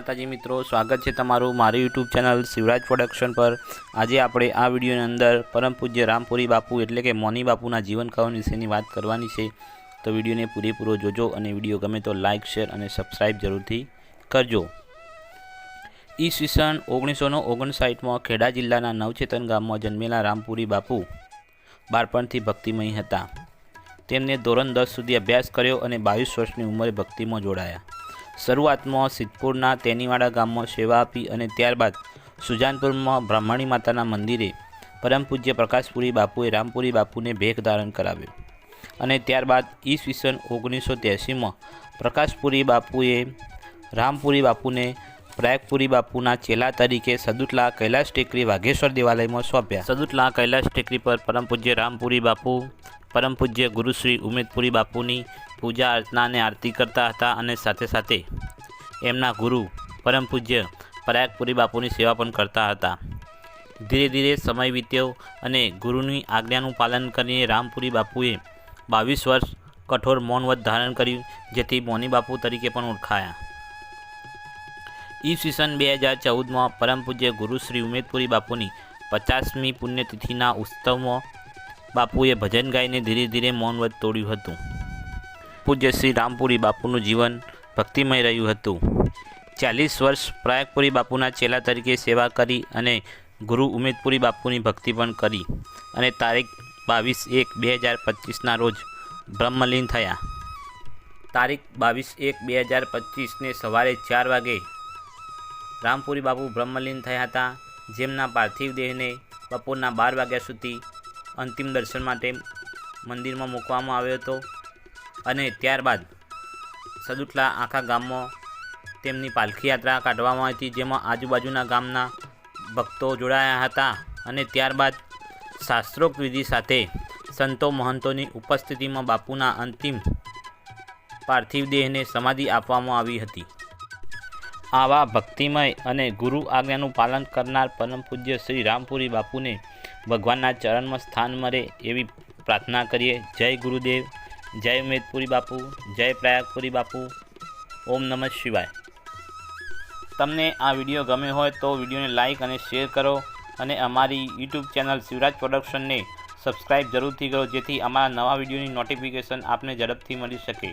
माताजी मित्रों, स्वागत है तमारू मारी यूट्यूब चैनल शिवराज प्रोडक्शन पर। आज આપણે આ વિડિયોની અંદર પરમ પૂજ્ય રામપુરી બાપુ એટલે કે મોની બાપુના જીવન કહાની વિશેની વાત કરવાની છે। તો વિડિયોને પૂરેપૂરો જોજો અને વિડિયો ગમે તો લાઇક શેર અને સબસ્ક્રાઇબ જરૂરથી કરજો। ઈસવીસન 1959 માં ખેડા જિલ્લાના નવચેતન ગામમાં જન્મેલા રામપુરી બાપુ બાળપણથી ભક્તિમય હતા। તેમને ધોરણ 10 સુધી અભ્યાસ કર્યો અને 22 વર્ષની ઉંમરે ભક્તિમાં જોડાયા। શરૂઆતમાં સિદ્ધપુરના તેનીવાડા ગામમાં સેવા આપી અને ત્યારબાદ સુજાનપુરમાં બ્રાહ્મણી માતાના મંદિરે પરમ પૂજ્ય પ્રકાશપુરી બાપુએ રામપુરી બાપુને ભેખ ધારણ કરાવ્યો અને ત્યારબાદ ઈસવીસન 1983 માં પ્રકાશપુરી બાપુએ રામપુરી બાપુને પ્રયાગપુરી બાપુના ચેલા તરીકે સદુટલા કૈલાશ ટેકરી વાઘેશ્વર દેવાલયમાં સોંપ્યા। સદુટલા કૈલાશ ટેકરી પર પરમ પૂજ્ય રામપુરી બાપુ परम पूज्य गुरुश्री उमेदपुरी बापूनी पूजा अर्चना ने आरती करता था और साथे साथे एमना गुरु परम पूज्य प्रयागपुरी बापूनी सेवा पण करता था। धीरे धीरे समय बीत्यो और गुरुनी आज्ञानुं पालन करीने रामपुरी बापूए 22 वर्ष कठोर मौनव्रत धारण कर्युं, जेथी मोनी बापू तरीके पण ओळखाया। ईस्वीसन 2014 में परम पूज्य गुरुश्री उमेदपुरी बापूनी 50મી पुण्यतिथिना उत्सव में बापुए भजन गाईने धीरे धीरे मौन व्रत तोड्युं हतुं। पूज्य श्री रामपुरी बापूनुं जीवन भक्तिमय रह्युं हतुं। 40 वर्ष प्रयागपुरी बापूना चेला तरीके सेवा करी अने गुरु उमेदपुरी बापूनी भक्ति पण करी अने तारीख 22/1/2025 ना रोज ब्रह्मलीन थया। तारीख 22/1/2025 ने सवारे 4 वागे रामपुरी बापू ब्रह्मलीन थया हता, जेमना पार्थिव देहने बपोરના 12 वाग्या सुधी अंतिम दर्शन माटे मंदिर में मूकवामां आव्यो हतो अने त्यारबाद सदुटला आखा गाममां तेमनी पालखी यात्रा काढवामां हती, जेमां आजुबाजुना गामना भक्तो जोड़ाया हता अने त्यारबाद शास्त्रोक्त विधि साथे संतो महंतोनी उपस्थितिमां बापूना अंतिम पार्थिव देहने समाधि आपवामां आवी हती। आवा भक्तिमय अने गुरु आज्ञानुं पालन करनार परम पूज्य श्री रामपुरी बापूने भगवानना चरण में स्थान मळे एवी प्रार्थना करिए। जय गुरुदेव, जय उमेदपुरी बापू, जय प्रयागपुरी बापू। ओम नमः शिवाय। तमने आ विडियो गमे होय तो विडियोने लाइक अने शेर करो अने अमारी यूट्यूब चैनल शिवराज प्रोडक्शन ने सब्सक्राइब जरूरथी करो, जेथी अमारा नवा विडियोनी नोटिफिकेशन आपने झड़पथी मळी शके।